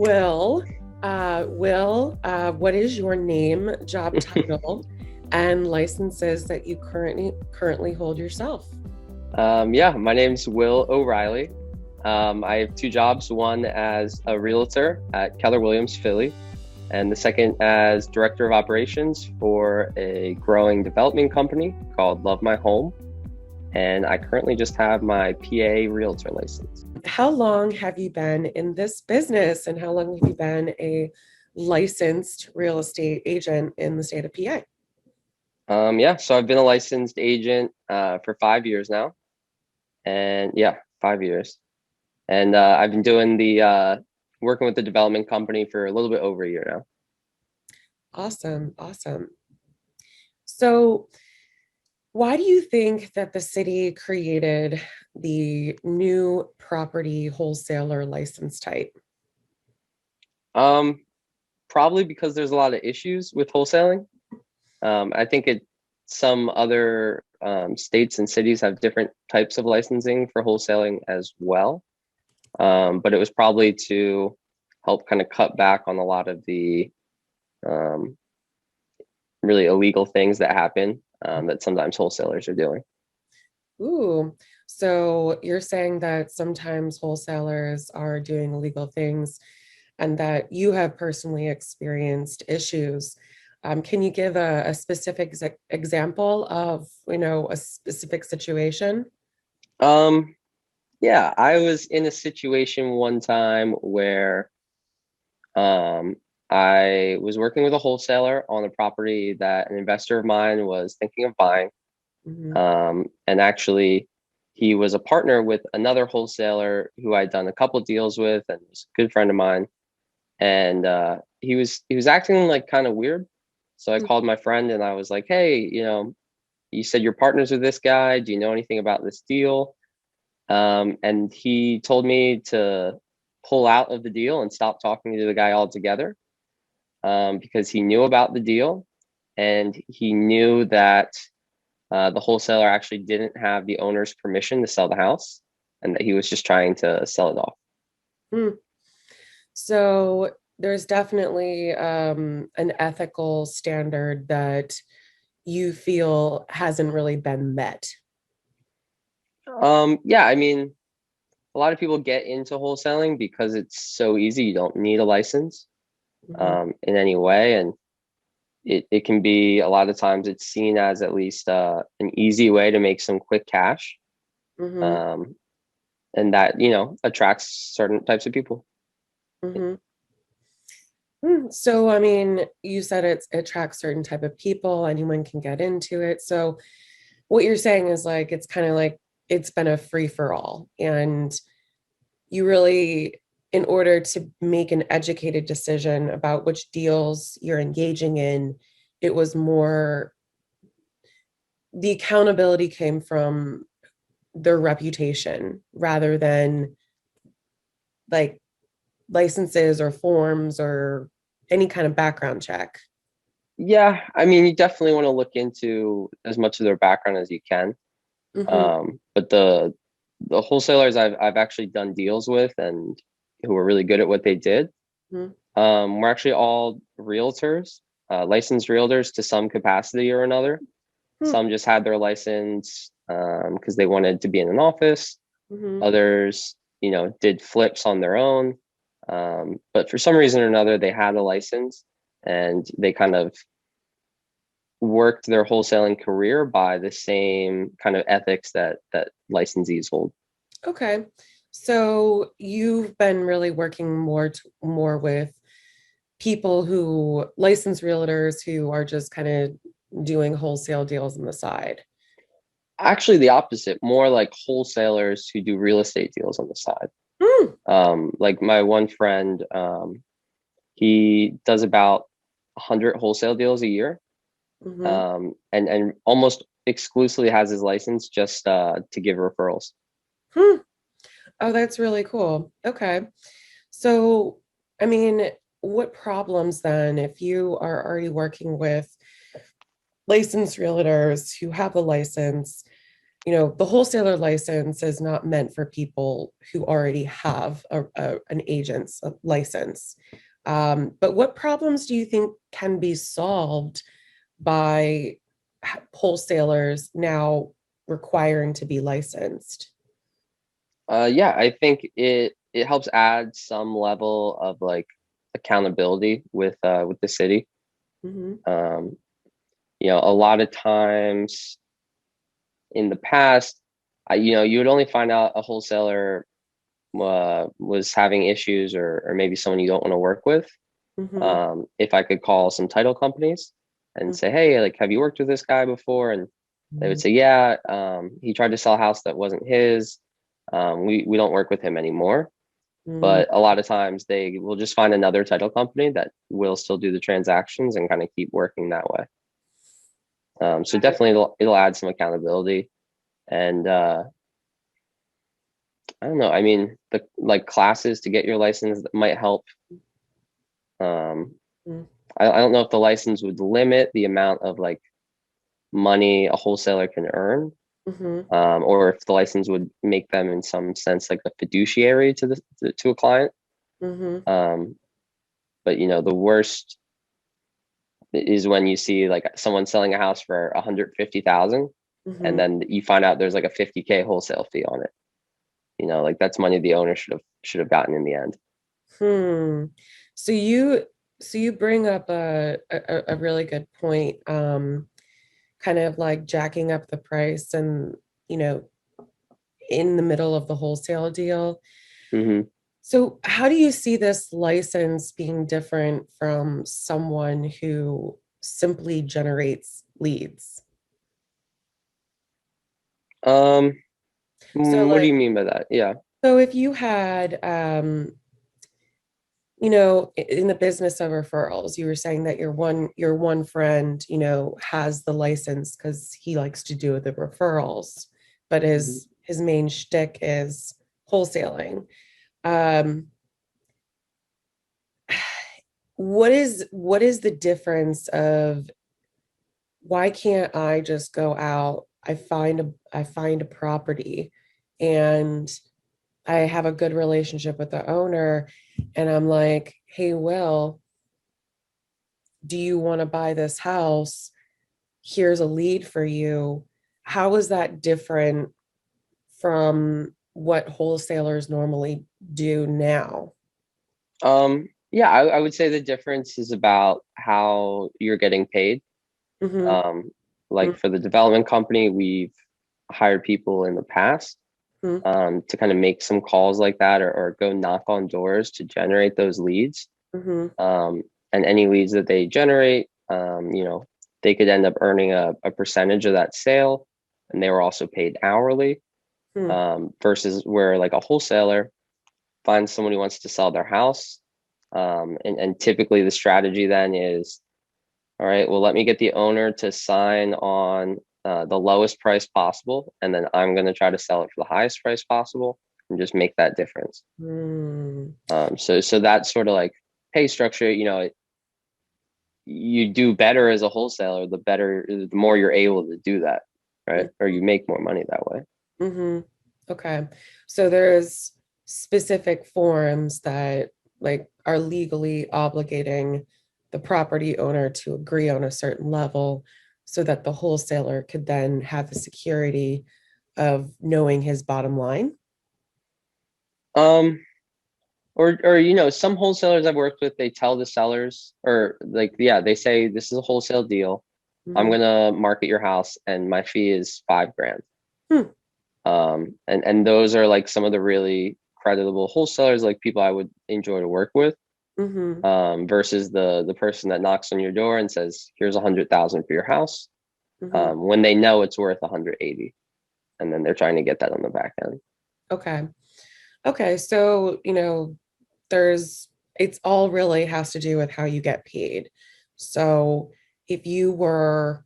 Will. What is your name, job title, and licenses that you currently hold yourself? Yeah, my name's Will O'Reilly. I have two jobs, one as a realtor at Keller Williams, Philly, and the second as director of operations for a growing development company called Love My Home. And I currently just have my PA realtor license. How long have you been in this business, and how long have you been a licensed real estate agent in the state of PA? Yeah, so I've been a licensed agent for 5 years now. And yeah, 5 years. And I've been doing the working with the development company for a little bit over a year now. Awesome, awesome. So, why do you think that the city created the new property wholesaler license type? Um, Probably because there's a lot of issues with wholesaling. I think some other states and cities have different types of licensing for wholesaling as well. But it was probably to help kind of cut back on a lot of the um, really illegal things that happen that sometimes wholesalers are doing. Ooh, so you're saying that sometimes wholesalers are doing illegal things and that you have personally experienced issues. Can you give a specific example of, a specific situation? Um, yeah, I was in a situation one time where Um, I was working with a wholesaler on a property that an investor of mine was thinking of buying. Mhm. And actually, he was a partner with another wholesaler who I'd done a couple of deals with, and was a good friend of mine. And he was acting like kind of weird. So I called my friend and I was like, "Hey, you said you're partners with this guy. Do you know anything about this deal?" And he told me to pull out of the deal and stop talking to the guy altogether, because he knew about the deal and he knew that the wholesaler actually didn't have the owner's permission to sell the house and that he was just trying to sell it off. Mm. So there's definitely an ethical standard that you feel hasn't really been met. Yeah, I mean, a lot of people get into wholesaling because it's so easy. You don't need a license Mhm. in any way. And it can be a lot of times it's seen as at least an easy way to make some quick cash. Mhm. Um, and that, attracts certain types of people. Mhm. So, I mean, you said it attracts certain type of people, anyone can get into it. So, what you're saying is like it's kind of like it's been a free for all, and you really, in order to make an educated decision about which deals you're engaging in, it was more the accountability came from their reputation rather than like licenses or forms or any kind of background check. Yeah, I mean, you definitely want to look into as much of their background as you can. Hmm. But the wholesalers I've actually done deals with and who were really good at what they did, were actually all realtors, licensed realtors to some capacity or another. Some just had their license because they wanted to be in an office. Hmm. Others, did flips on their own. But for some reason or another, they had a license and they kind of worked their wholesaling career by the same kind of ethics that licensees hold. Okay. So you've been really working more with people who license realtors who are just kind of doing wholesale deals on the side. Actually, the opposite, more like wholesalers who do real estate deals on the side. Mm. Like my one friend, he does about 100 wholesale deals a year, Hmm. and almost exclusively has his license just to give referrals. Hmm. Oh, that's really cool. Okay. So, I mean, what problems then, if you are already working with licensed realtors who have the license, the wholesaler license is not meant for people who already have an agent's license. But what problems do you think can be solved by wholesalers now requiring to be licensed? Yeah, I think it helps add some level of like accountability with the city. Mm-hmm. Um, a lot of times in the past, you would only find out a wholesaler was having issues, or maybe someone you don't want to work with. Mm-hmm. If I could call some title companies and say, hey, like, have you worked with this guy before? And they would say, yeah, he tried to sell a house that wasn't his. We don't work with him anymore. Mm-hmm. But a lot of times they will just find another title company that will still do the transactions and kind of keep working that way. So definitely it'll add some accountability. And I don't know. I mean, the like classes to get your license that might help. Um, I don't know if the license would limit the amount of like money a wholesaler can earn, Mm-hmm. or if the license would make them in some sense like a fiduciary to a client. Mm-hmm. Um, but the worst is when you see like someone selling a house for 150,000, and Mm-hmm. then you find out there's like a 50K wholesale fee on it. Like that's money the owner should have gotten in the end. Hmm. So you bring up a really good point, kind of like jacking up the price and, you know, in the middle of the wholesale deal. Hmm. So how do you see this license being different from someone who simply generates leads? Um, So what do you like, mean by that? Yeah. so if you had, in the business of referrals, you were saying that your one friend, has the license because he likes to do the referrals, but Mhm. his main shtick is wholesaling. Um, what is the difference of why can't I just go out? I find a property and I have a good relationship with the owner, and I'm like, hey, Will, do you want to buy this house? Here's a lead for you. How is that different from what wholesalers normally do now? Yeah, I would say the difference is about how you're getting paid. Mm-hmm. Um, like for the development company, we've hired people in the past to kind of make some calls like that, or go knock on doors to generate those leads. Mm-hmm. Um, and any leads that they generate, they could end up earning a percentage of that sale, and they were also paid hourly. Mm-hmm. Versus where like a wholesaler finds someone who wants to sell their house. And typically the strategy then is, all right, well, let me get the owner to sign on the lowest price possible, and then I'm going to try to sell it for the highest price possible and just make that difference. Mm-hmm. So that sort of like pay structure, you do better as a wholesaler, the more you're able to do that, right? Or you make more money that way. Mm-hmm. Okay. So there's specific forms that like are legally obligating the property owner to agree on a certain level so that the wholesaler could then have the security of knowing his bottom line. Um, or some wholesalers I've worked with, they tell the sellers, or like, yeah, they say this is a wholesale deal. I'm Mm-hmm. gonna market your house, and my fee is 5 grand. Hmm. And those are like some of the really creditable wholesalers, like people I would enjoy to work with. Mm-hmm. Versus the person that knocks on your door and says, "Here's 100,000 for your house," Mm-hmm. when they know it's worth 180, and then they're trying to get that on the back end. Okay. Okay. So, there's it's all really has to do with how you get paid. So if you were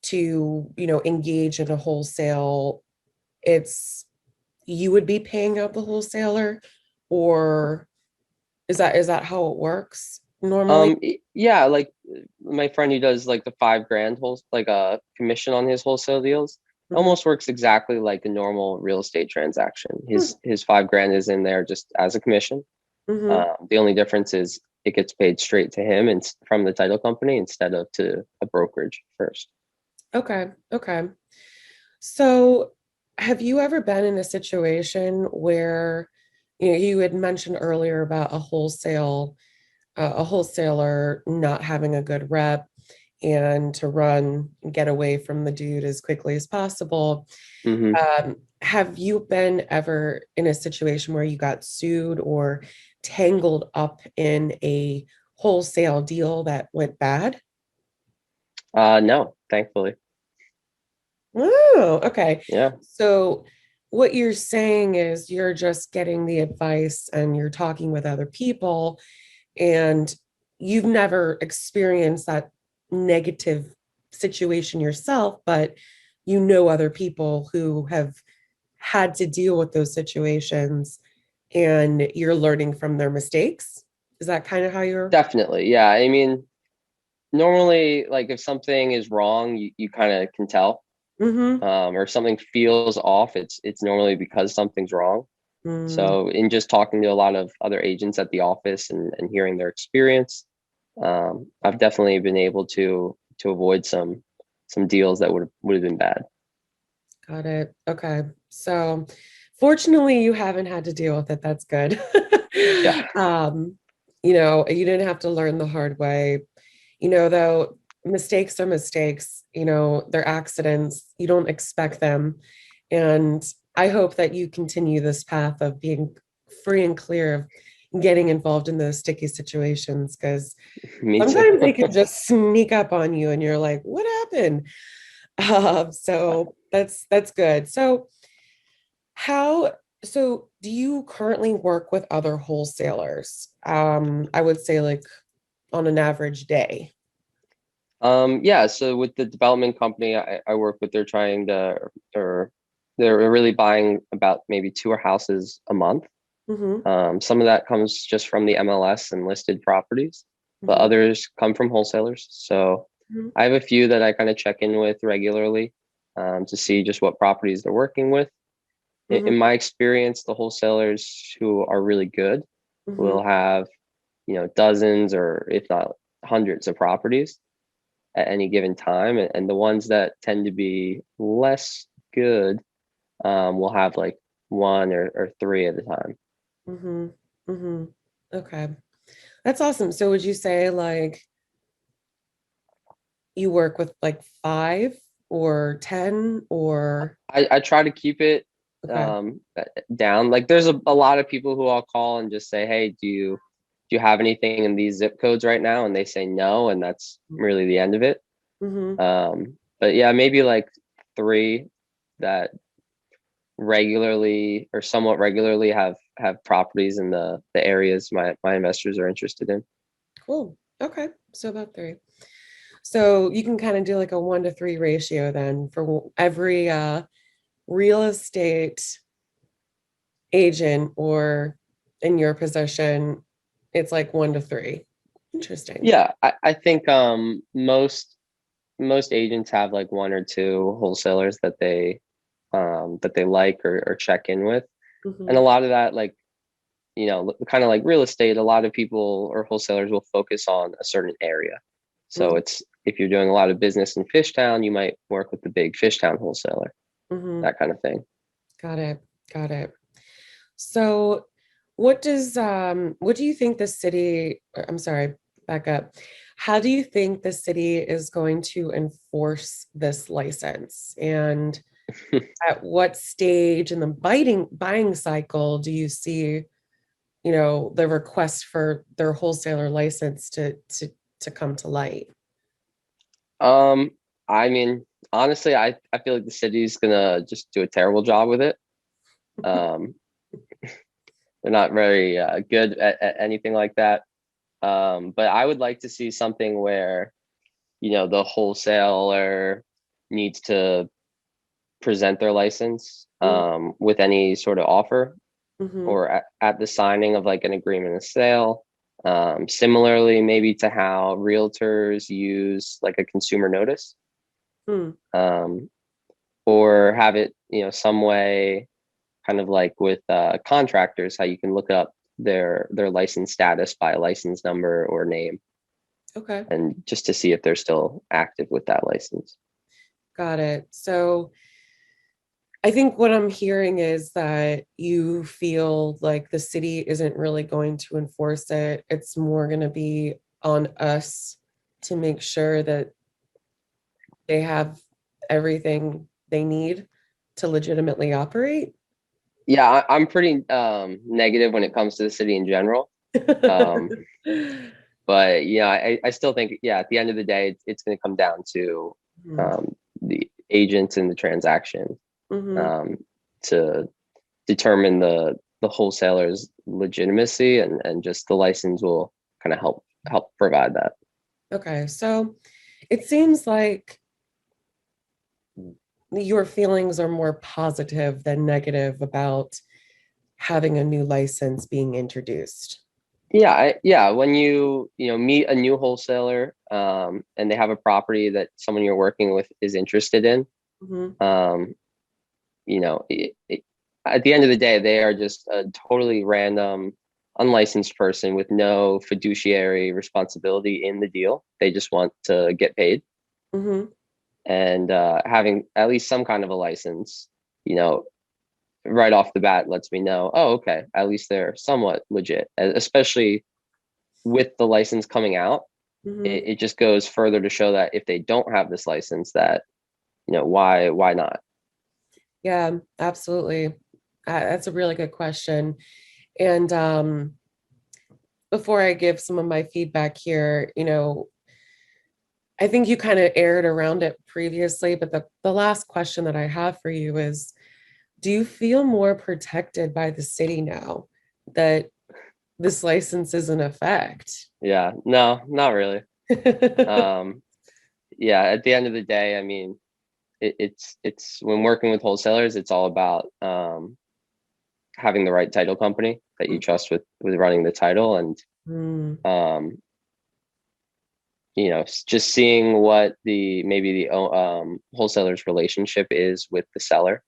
to, engage in a wholesale, it's you would be paying out the wholesaler, or is that how it works normally? Yeah, like my friend who does like the 5 grand like a commission on his wholesale deals. Hmm. almost works exactly like a normal real estate transaction. Hmm. His 5 grand is in there just as a commission. Hmm. The only difference is it gets paid straight to him and from the title company instead of to a brokerage first. Okay. Okay. So, have you ever been in a situation where, you had mentioned earlier about a wholesaler not having a good rep and to run and get away from the dude as quickly as possible. Hmm. Have you been ever in a situation where you got sued or tangled up in a wholesale deal that went bad? No, thankfully. Oh, okay. Yeah, So what you're saying is you're just getting the advice and you're talking with other people, and you've never experienced that negative situation yourself, but you know other people who have had to deal with those situations and you're learning from their mistakes. Is that kind of how you're? definitely. Yeah, I mean, normally, like if something is wrong, you kind of can tell, Mm-hmm. or something feels off. It's normally because something's wrong. Mm, So, in just talking to a lot of other agents at the office and hearing their experience, I've definitely been able to avoid some deals that would have been bad. got it. Okay. So fortunately you haven't had to deal with it. That's good. Yeah, um, you didn't have to learn the hard way. Though mistakes are mistakes, they're accidents. You don't expect them. And I hope that you continue this path of being free and clear of getting involved in those sticky situations because me too. sometimes they can just sneak up on you and you're like, what happened? So that's good. How so do you currently work with other wholesalers? I would say like on an average day. Yeah, so with the development company I work with, they're trying to, or they're really buying about maybe 2 houses a month. Mm-hmm. Some of that comes just from the MLS and listed properties, but Mm-hmm. others come from wholesalers. So Mm-hmm. I have a few that I kind of check in with regularly, to see just what properties they're working with. In Mm-hmm. my experience, the wholesalers who are really good Mm-hmm. will have, dozens or if not hundreds of properties at any given time. And the ones that tend to be less good, will have like one or three at a time. Mm-hmm. Mm-hmm. Okay. That's awesome. So would you say like you work with like five or 10 or I try to keep it, okay. down. Like there's a lot of people who I'll call and just say, hey, do you have anything in these zip codes right now? And they say no, and that's really the end of it. Mm-hmm. But yeah, maybe like three that regularly or somewhat regularly have properties in the areas my investors are interested in. Cool. Okay. So about three. So you can kind of do like a 1 to 3 ratio then for every real estate agent or in your position, it's like 1 to 3. Interesting. Yeah, I think most agents have like one or two wholesalers that they like or check in with. And a Hmm. lot of that, like, kind of like real estate, a lot of people or wholesalers will focus on a certain area. So it's if you're doing a lot of business in Fishtown, you might work with the big Fishtown wholesaler, Hmm. that kind of thing. Got it. Got it. So what do you think the city, I'm sorry, back up. How do you think the city is going to enforce this license? And at what stage in the buying cycle do you see, the request for their wholesaler license to come to light? Um, I mean, honestly, I feel like the city's gonna just do a terrible job with it. Um, they're not very, good at anything like that. But I would like to see something where, the wholesaler needs to present their license, with any sort of offer Mm-hmm. or at the signing of like an agreement of sale. Similarly, maybe to how realtors use like a consumer notice. Hmm. Um, or have it, some way, kind of like with contractors, how you can look up their license status by a license number or name, Okay, and just to see if they're still active with that license. got it. So I think what I'm hearing is that you feel like the city isn't really going to enforce it. It's more going to be on us to make sure that they have everything they need to legitimately operate. Yeah, I'm pretty negative when it comes to the city in general. Um, but I still think, yeah, at the end of the day, it's going to come down to Mhm. the agents and the transaction, Mhm. um, to determine the wholesaler's legitimacy, and just the license will kind of help provide that. Okay, so it seems like your feelings are more positive than negative about having a new license being introduced. Yeah, yeah. When you meet a new wholesaler, and they have a property that someone you're working with is interested in, Mhm. um, at the end of the day, they are just a totally random, unlicensed person with no fiduciary responsibility in the deal. They just want to get paid, Mhm. and having at least some kind of a license, you know, right off the bat lets me know, oh, okay, at least they're somewhat legit, especially with the license coming out. Mhm. It just goes further to show that if they don't have this license, that, why not? Yeah, absolutely. That's a really good question. And before I give some of my feedback here, I think you kind of aired around it previously, but the last question that I have for you is, do you feel more protected by the city now that this license is in effect? Yeah, no, not really. um yeah, at the end of the day, I mean, it's when working with wholesalers, it's all about having the right title company that you trust with running the title, and Mm, um just seeing what the maybe the wholesaler's relationship is with the seller.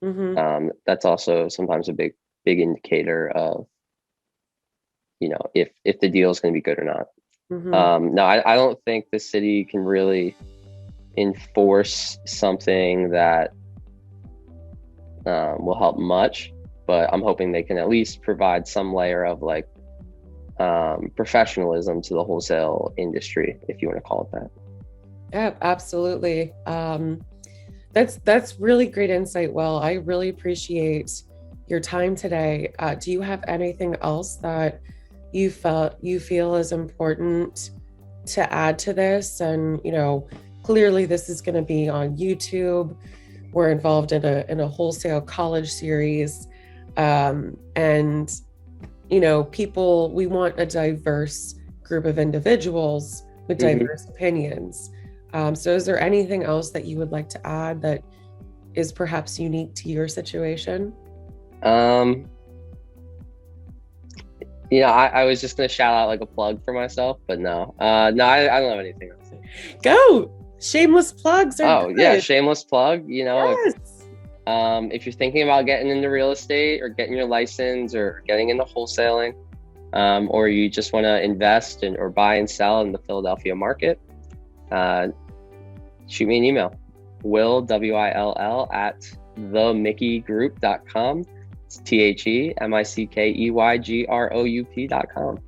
mhm, That's also sometimes a big indicator of, if the deal is going to be good or not. mhm. No, I don't think the city can really enforce something that will help much, but I'm hoping they can at least provide some layer of, like, professionalism to the wholesale industry, if you want to call it that. Yeah, absolutely. That's really great insight. Well, I really appreciate your time today. Do you have anything else that you feel is important to add to this? And clearly this is going to be on YouTube. We're involved in a wholesale college series, and people. We want a diverse group of individuals with Hmm. diverse opinions. So, is there anything else that you would like to add that is perhaps unique to your situation? Um, I was just gonna shout out like a plug for myself, but no, no, I don't have anything else. Go! Shameless plugs are Oh yeah, good. shameless plug. Yes. If you're thinking about getting into real estate, or getting your license, or getting into wholesaling, or you just want to invest or buy and sell in the Philadelphia market, uh, shoot me an email. Will at themickey group.com. It's TheMickeyGroup.com.